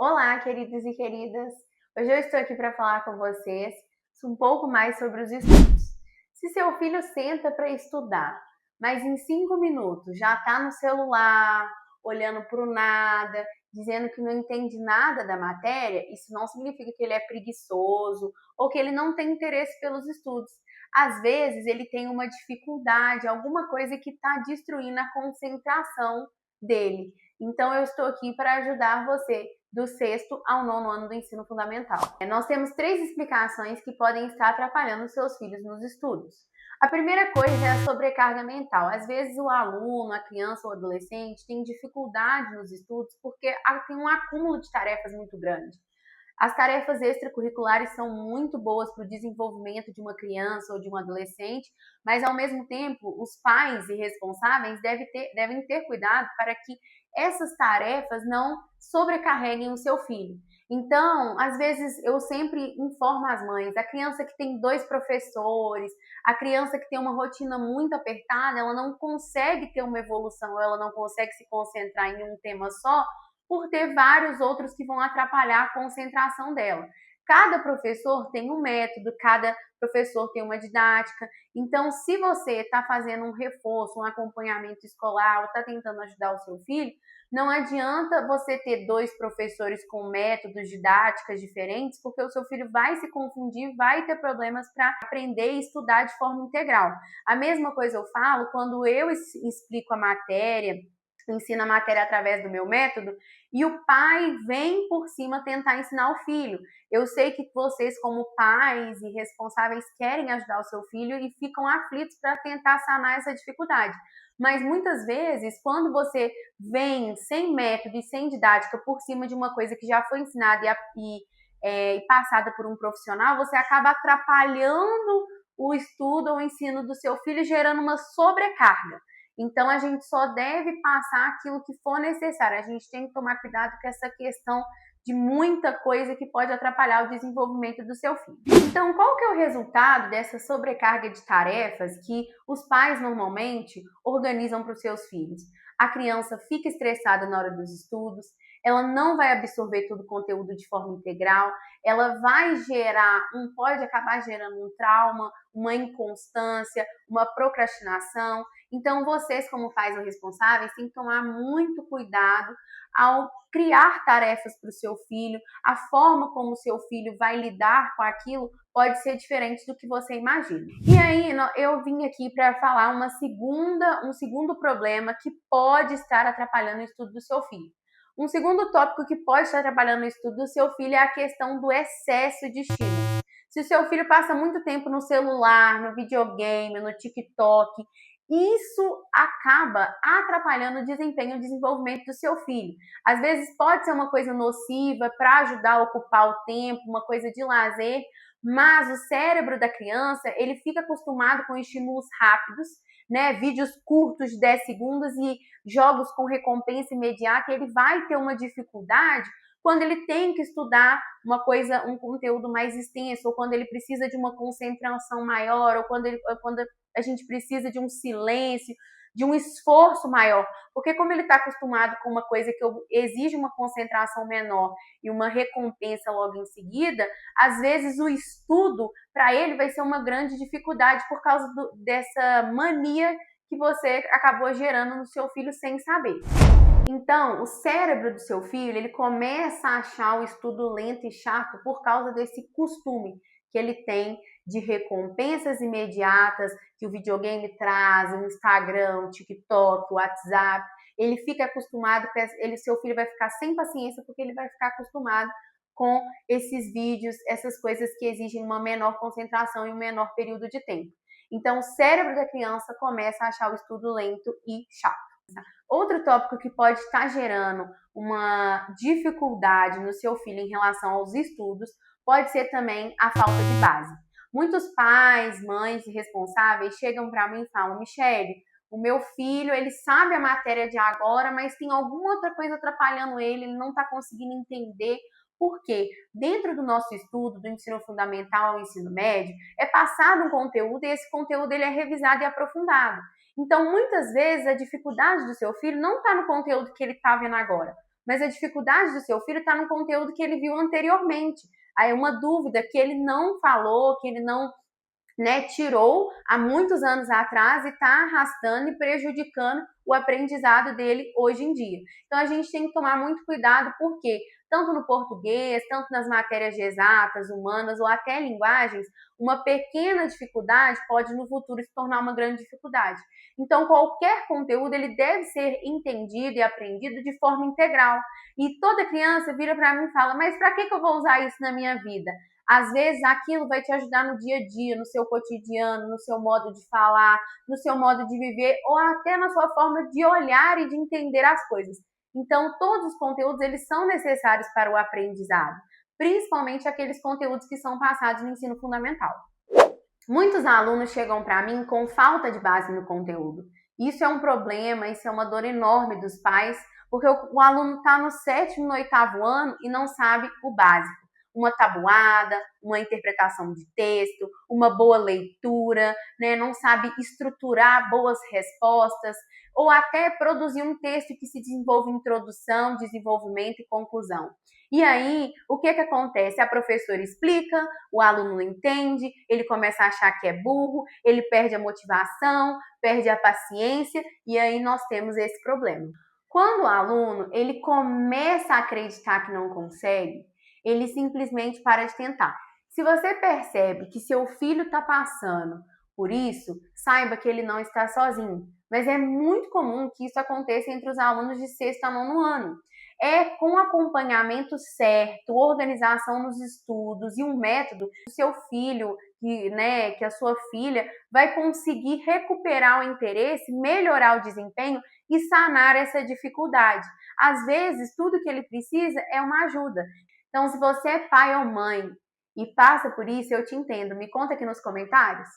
Olá, queridos e queridas! Hoje eu estou aqui para falar com vocês um pouco mais sobre os estudos. Se seu filho senta para estudar, mas em 5 minutos já está no celular, olhando para o nada, dizendo que não entende nada da matéria, isso não significa que ele é preguiçoso ou que ele não tem interesse pelos estudos. Às vezes ele tem uma dificuldade, alguma coisa que está destruindo a concentração dele. Então eu estou aqui para ajudar você do sexto ao nono ano do ensino fundamental. Nós temos 3 explicações que podem estar atrapalhando os seus filhos nos estudos. A primeira coisa é a sobrecarga mental. Às vezes o aluno, a criança ou adolescente tem dificuldade nos estudos porque tem um acúmulo de tarefas muito grande. As tarefas extracurriculares são muito boas para o desenvolvimento de uma criança ou de um adolescente, mas ao mesmo tempo os pais e responsáveis devem ter cuidado para que essas tarefas não sobrecarreguem o seu filho. Então, às vezes eu sempre informo as mães, a criança que tem 2 professores, a criança que tem uma rotina muito apertada, ela não consegue ter uma evolução, ela não consegue se concentrar em um tema só, por ter vários outros que vão atrapalhar a concentração dela. Cada professor tem um método, cada professor tem uma didática. Então, se você está fazendo um reforço, um acompanhamento escolar, ou está tentando ajudar o seu filho, não adianta você ter 2 professores com métodos, didáticas diferentes, porque o seu filho vai se confundir, vai ter problemas para aprender e estudar de forma integral. A mesma coisa eu falo quando eu explico a matéria, ensina a matéria através do meu método e o pai vem por cima tentar ensinar o filho. Eu sei que vocês, como pais e responsáveis, querem ajudar o seu filho e ficam aflitos para tentar sanar essa dificuldade. Mas muitas vezes, quando você vem sem método e sem didática por cima de uma coisa que já foi ensinada e passada por um profissional, você acaba atrapalhando o estudo ou o ensino do seu filho, gerando uma sobrecarga. Então, a gente só deve passar aquilo que for necessário. A gente tem que tomar cuidado com essa questão de muita coisa que pode atrapalhar o desenvolvimento do seu filho. Então, qual que é o resultado dessa sobrecarga de tarefas que os pais normalmente organizam para os seus filhos? A criança fica estressada na hora dos estudos, ela não vai absorver todo o conteúdo de forma integral, ela pode acabar gerando um trauma, uma inconstância, uma procrastinação. Então, vocês, como pais ou responsáveis, têm que tomar muito cuidado ao criar tarefas para o seu filho. A forma como o seu filho vai lidar com aquilo pode ser diferente do que você imagina. E aí, eu vim aqui para falar um segundo problema que pode estar atrapalhando o estudo do seu filho. Um segundo tópico que pode estar atrapalhando o estudo do seu filho é a questão do excesso de estímulo. Se o seu filho passa muito tempo no celular, no videogame, no TikTok, isso acaba atrapalhando o desempenho e o desenvolvimento do seu filho. Às vezes pode ser uma coisa nociva para ajudar a ocupar o tempo, uma coisa de lazer, mas o cérebro da criança, ele fica acostumado com estímulos rápidos, né? Vídeos curtos de 10 segundos e jogos com recompensa imediata, ele vai ter uma dificuldade quando ele tem que estudar um conteúdo mais extenso, ou quando ele precisa de uma concentração maior, ou quando a gente precisa de um silêncio, de um esforço maior. Porque como ele está acostumado com uma coisa que exige uma concentração menor e uma recompensa logo em seguida, às vezes o estudo para ele vai ser uma grande dificuldade por causa dessa mania que você acabou gerando no seu filho sem saber. Então, o cérebro do seu filho, ele começa a achar o estudo lento e chato por causa desse costume que ele tem de recompensas imediatas que o videogame traz, o Instagram, o TikTok, o WhatsApp. Ele fica acostumado, seu filho vai ficar sem paciência porque ele vai ficar acostumado com esses vídeos, essas coisas que exigem uma menor concentração e um menor período de tempo. Então, o cérebro da criança começa a achar o estudo lento e chato. Outro tópico que pode estar gerando uma dificuldade no seu filho em relação aos estudos pode ser também a falta de base. Muitos pais, mães e responsáveis chegam para mim e falam: Michele, o meu filho, ele sabe a matéria de agora, mas tem alguma outra coisa atrapalhando ele não está conseguindo entender. Porque dentro do nosso estudo, do ensino fundamental ao ensino médio, é passado um conteúdo e esse conteúdo ele é revisado e aprofundado. Então, muitas vezes, a dificuldade do seu filho não está no conteúdo que ele está vendo agora. mas a dificuldade do seu filho está no conteúdo que ele viu anteriormente. Aí uma dúvida que ele não falou, que ele não, né, tirou há muitos anos atrás e está arrastando e prejudicando o aprendizado dele hoje em dia. Então a gente tem que tomar muito cuidado, porque tanto no português, tanto nas matérias de exatas, humanas ou até linguagens, uma pequena dificuldade pode no futuro se tornar uma grande dificuldade. Então qualquer conteúdo ele deve ser entendido e aprendido de forma integral. E toda criança vira para mim e fala: mas para que eu vou usar isso na minha vida? Às vezes aquilo vai te ajudar no dia a dia, no seu cotidiano, no seu modo de falar, no seu modo de viver ou até na sua forma de olhar e de entender as coisas. Então, todos os conteúdos eles são necessários para o aprendizado, principalmente aqueles conteúdos que são passados no ensino fundamental. Muitos alunos chegam para mim com falta de base no conteúdo. Isso é um problema, isso é uma dor enorme dos pais, porque o aluno está no 7º, no 8º ano e não sabe o básico. Uma tabuada, uma interpretação de texto, uma boa leitura, né? Não sabe estruturar boas respostas, ou até produzir um texto que se desenvolve introdução, desenvolvimento e conclusão. E aí, o que acontece? A professora explica, o aluno não entende, ele começa a achar que é burro, ele perde a motivação, perde a paciência, e aí nós temos esse problema. Quando o aluno ele começa a acreditar que não consegue, ele simplesmente para de tentar. Se você percebe que seu filho está passando por isso, saiba que ele não está sozinho. Mas é muito comum que isso aconteça entre os alunos de 6º a 9º ano. É com acompanhamento certo, organização nos estudos e um método, o seu filho, que a sua filha vai conseguir recuperar o interesse, melhorar o desempenho e sanar essa dificuldade. Às vezes, tudo que ele precisa é uma ajuda. Então, se você é pai ou mãe e passa por isso, eu te entendo. Me conta aqui nos comentários.